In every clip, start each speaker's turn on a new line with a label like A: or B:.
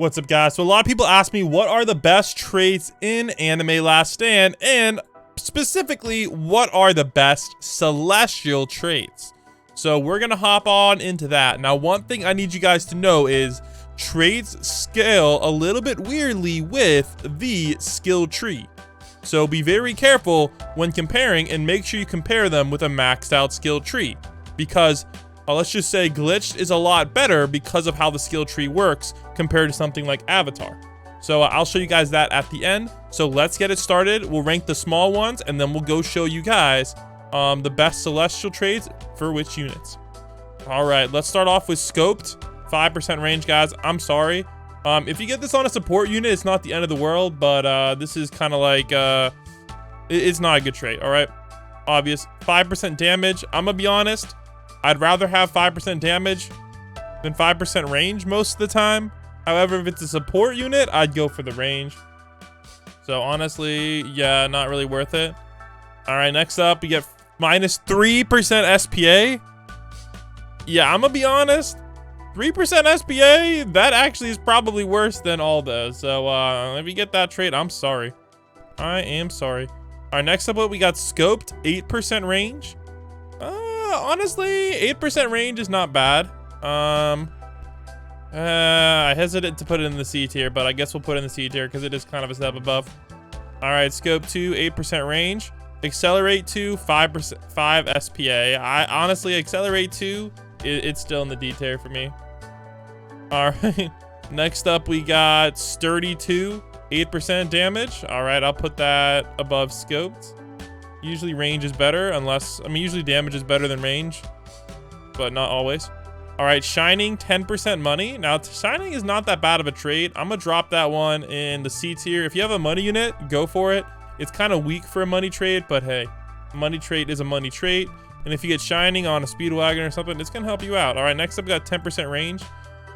A: What's up, guys? So a lot of people ask me what are the best traits in Anime Last Stand, and specifically what are the best celestial traits. So we're gonna hop on into that. Now, one thing I need you guys to know is traits scale a little bit weirdly with the skill tree. So be very careful when comparing, and make sure you compare them with a maxed out skill tree, because let's just say glitched is a lot better because of how the skill tree works compared to something like Avatar. So I'll show you guys that at the end. So let's get it started. We'll rank the small ones, and then we'll go show you guys the best celestial traits for which units. All right, let's start off with scoped. 5% range, guys. I'm sorry. If you get this on a support unit, it's not the end of the world, but this is kind of like, it's not a good trait, all right? Obvious. 5% damage. I'm gonna be honest. I'd rather have 5% damage than 5% range most of the time. However, if it's a support unit, I'd go for the range. So honestly, yeah, not really worth it. All right, next up, we get minus 3% SPA. Yeah, I'm gonna be honest. 3% SPA, that actually is probably worse than all those. So if you get that trait, I'm sorry. I am sorry. All right, next up, we got scoped, 8% range. Honestly, 8% range is not bad. I hesitate to put it in the C tier, but I guess we'll put it in the C tier because it is kind of a step above. All right, scope 2, 8% range. Accelerate 2, 5%, 5 SPA. I honestly, accelerate 2, it's still in the D tier for me. All right, next up we got sturdy 2, 8% damage. All right, I'll put that above scoped. Usually range is better, unless, I mean, usually damage is better than range, but not always. All right, shining, 10% money. Now, shining is not that bad of a trait. I'm gonna drop that one in the C tier. If you have a money unit, go for it. It's kind of weak for a money trait, but hey, money trait is a money trait. And if you get shining on a speedwagon or something, it's gonna help you out. All right, next up we got 10% range.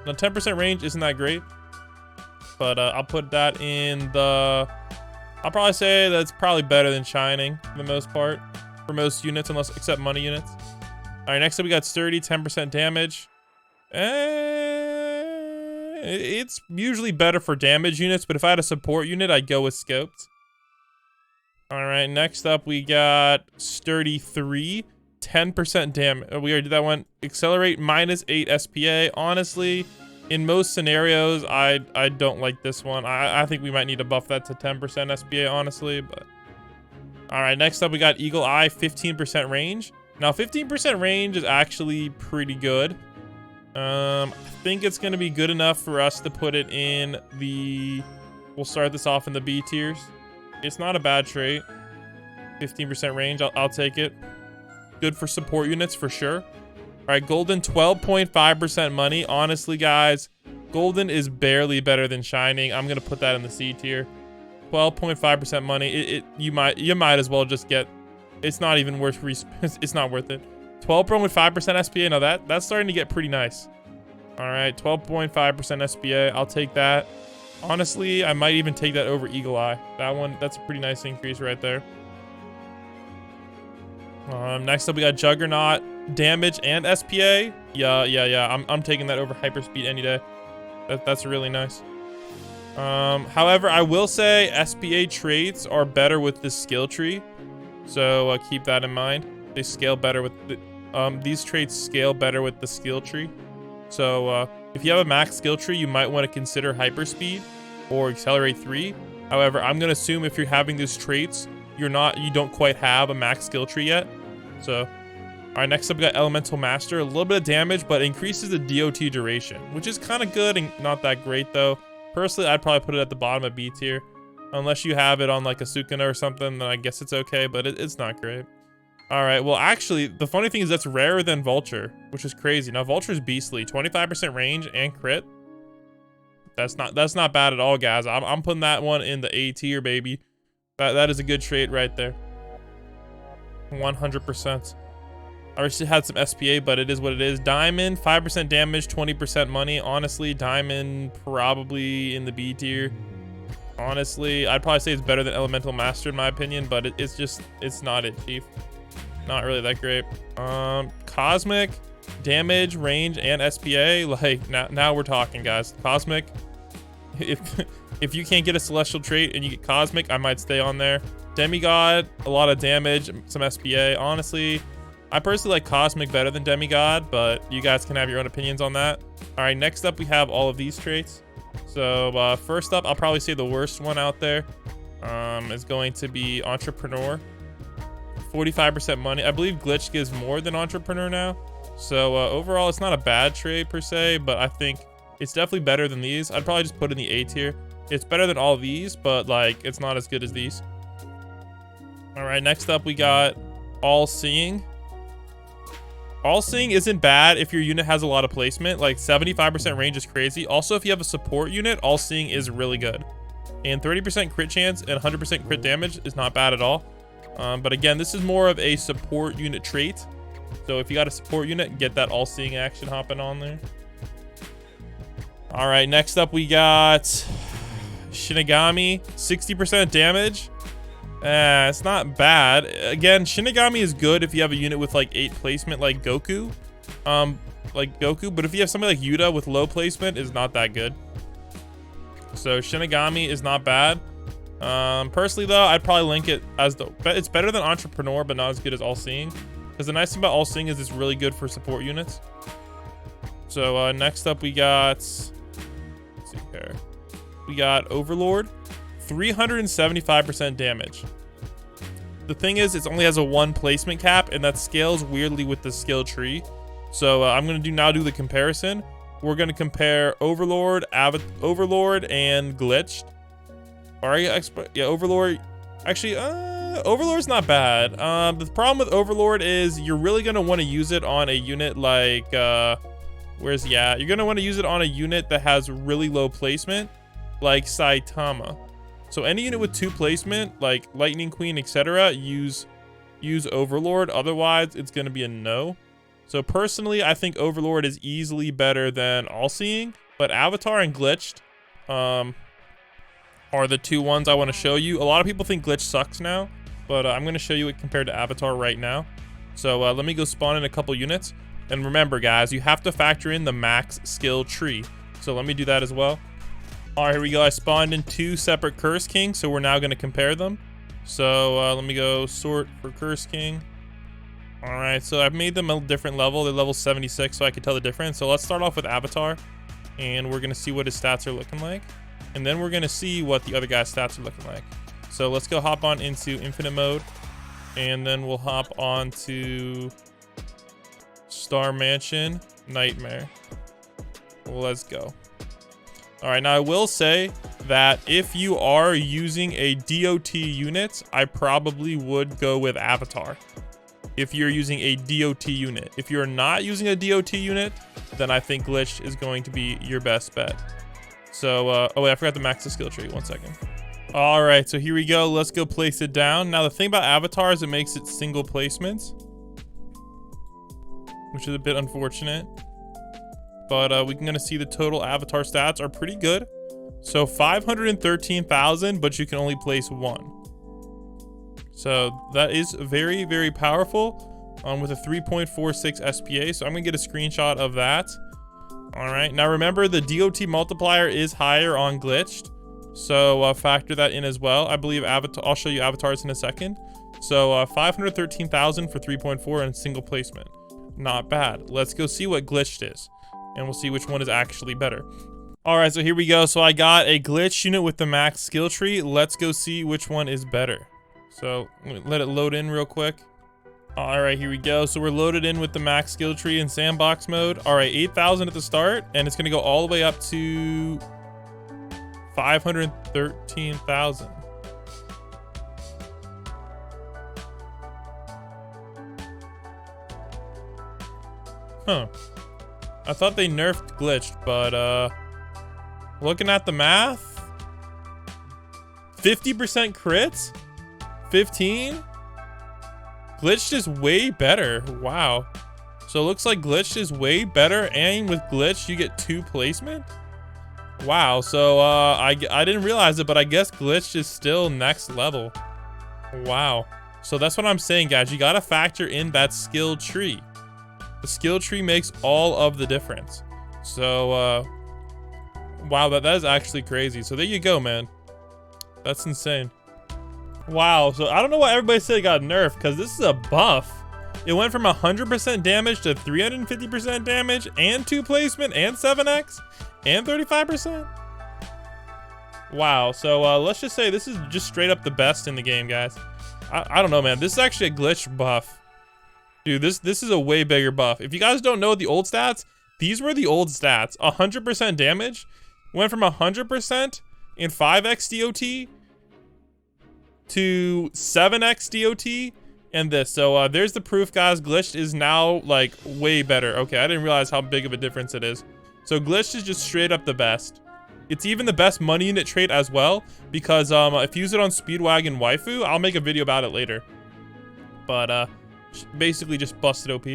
A: Now, 10% range isn't that great, but I'll put that in the, I'll probably say that's probably better than shining for the most part, for most units, except money units. All right, next up we got sturdy, 10% damage. It's usually better for damage units, but if I had a support unit, I'd go with scoped. All right, next up we got sturdy 3, 10% damage. Oh, we already did that one. Accelerate, minus 8 SPA. Honestly, in most scenarios, I don't like this one. I think we might need to buff that to 10% SPA, honestly, but. All right, next up we got Eagle Eye, 15% range. Now, 15% range is actually pretty good. I think it's gonna be good enough for us to put it in the, we'll start this off in the B tiers. It's not a bad trait. 15% range, I'll take it. Good for support units for sure. All right, golden, 12.5% money. Honestly, guys, golden is barely better than shining. I'm gonna put that in the C tier. 12.5% money. You might as well just get. It's not even worth. It's not worth it. 12.5% SPA. Now that's starting to get pretty nice. All right, 12.5% SPA. I'll take that. Honestly, I might even take that over Eagle Eye. That one, that's a pretty nice increase right there. Next up we got Juggernaut, damage and SPA. Yeah. I'm taking that over Hyperspeed any day. That's really nice. However, I will say SPA traits are better with the skill tree, so keep that in mind. They scale better with the, these traits scale better with the skill tree. So if you have a max skill tree, you might want to consider Hyperspeed or Accelerate 3. However, I'm gonna assume if you're having these traits, you don't quite have a max skill tree yet. So, all right, next up we got Elemental Master, a little bit of damage, but increases the DOT duration, which is kind of good and not that great though. Personally, I'd probably put it at the bottom of B tier. Unless you have it on like a Sukuna or something, then I guess it's okay, but it's not great. All right, well, actually, the funny thing is that's rarer than Vulture, which is crazy. Now, Vulture's beastly, 25% range and crit. That's not bad at all, guys. I'm putting that one in the A tier, baby. That is a good trait right there. 100%. I wish it had some SPA, but it is what it is. Diamond, 5% damage, 20% money. Honestly, Diamond probably in the B tier. Honestly, I'd probably say it's better than Elemental Master in my opinion, but it's not it, Chief. Not really that great. Cosmic, damage, range, and SPA. Like now we're talking, guys. Cosmic, if you can't get a celestial trait and you get cosmic, I might stay on there. Demigod, a lot of damage, some SBA. Honestly, I personally like cosmic better than demigod, but you guys can have your own opinions on that. All right, next up we have all of these traits. So first up, I'll probably say the worst one out there is going to be entrepreneur. 45% money. I believe glitch gives more than entrepreneur now. So overall, it's not a bad trait per se, but I think it's definitely better than these. I'd probably just put it in the A tier. It's better than all these, but like it's not as good as these. All right, next up we got all seeing. All seeing isn't bad if your unit has a lot of placement. Like 75% range is crazy. Also, if you have a support unit, all seeing is really good. And 30% crit chance and 100% crit damage is not bad at all. But again, this is more of a support unit trait. So if you got a support unit, get that all seeing action hopping on there. All right, next up we got Shinigami, 60% damage. It's not bad. Again, Shinigami is good if you have a unit with like 8 placement like Goku. But if you have somebody like Yuta with low placement, is not that good. So Shinigami is not bad. Personally though, I'd probably link it as it's better than Entrepreneur, but not as good as All Seeing. Because the nice thing about All Seeing is it's really good for support units. So next up we got, let's see here. We got Overlord, 375% damage. The thing is, it only has a 1 placement cap, and that scales weirdly with the skill tree. So I'm gonna do the comparison. We're gonna compare Overlord, Overlord, and Glitched. Yeah, Overlord. Actually, Overlord's not bad. The problem with Overlord is you're really gonna want to use it on a unit like where's yeah? You're gonna want to use it on a unit that has really low placement, like Saitama. So any unit with 2 placement, like Lightning Queen, etc., use Overlord. Otherwise, it's gonna be a no. So personally, I think Overlord is easily better than All Seeing, but Avatar and Glitched are the 2 ones I want to show you. A lot of people think Glitch sucks now, but I'm going to show you it compared to Avatar right now. So let me go spawn in a couple units. And remember, guys, you have to factor in the max skill tree. So let me do that as well. All right, here we go. I spawned in 2 separate Curse Kings, so we're now going to compare them. So let me go sort for Curse King. All right, so I've made them a different level. They're level 76, so I can tell the difference. So let's start off with Avatar, and we're going to see what his stats are looking like. And then we're going to see what the other guy's stats are looking like. So let's go hop on into infinite mode. And then we'll hop on to Star Mansion Nightmare. Let's go. All right, now I will say that if you are using a DOT unit, I probably would go with Avatar. If you're using a DOT unit. If you're not using a DOT unit, then I think Glitch is going to be your best bet. So, oh wait, I forgot to max the skill tree. 1 second. All right, so here we go. Let's go place it down. Now, the thing about Avatar is it makes it single placements, which is a bit unfortunate. But we're going to see the total Avatar stats are pretty good. So 513,000, but you can only place 1. So that is very, very powerful with a 3.46 SPA. So I'm going to get a screenshot of that. All right, now remember the DOT multiplier is higher on Glitched, so factor that in as well. I believe Avatar, I'll show you avatars in a second. So 513,000 for 3.4 and single placement. Not bad. Let's go see what Glitched is, and we'll see which one is actually better. All right, so here we go. So I got a Glitch unit with the max skill tree. Let's go see which one is better. So let it load in real quick. All right, here we go. So we're loaded in with the max skill tree in sandbox mode. All right, 8,000 at the start, and it's going to go all the way up to 513,000. Huh. I thought they nerfed Glitched, but looking at the math, 50% crits, 15. Glitched is way better. Wow. So it looks like Glitched is way better, and with Glitched you get 2 placement. Wow. So I didn't realize it, but I guess Glitched is still next level. Wow. So that's what I'm saying, guys. You gotta factor in that skill tree. The skill tree makes all of the difference. So Wow, that is actually crazy. So there you go, man. That's insane. Wow, so I don't know why everybody said it got nerfed, because this is a buff. It went from 100% damage to 350% damage, and 2 placement, and 7x, and 35%. Wow, so let's just say this is just straight up the best in the game, guys. I don't know, man. This is actually a glitch buff. Dude, this is a way bigger buff. If you guys don't know the old stats, these were the old stats. 100% damage went from 100% in 5x DOT to 7x DOT and this. So there's the proof, guys. Glitched is now like way better. Okay, I didn't realize how big of a difference it is. So glitched is just straight up the best. It's even the best money unit trait as well, because if you use it on Speedwagon Waifu, I'll make a video about it later. But basically just busted OP.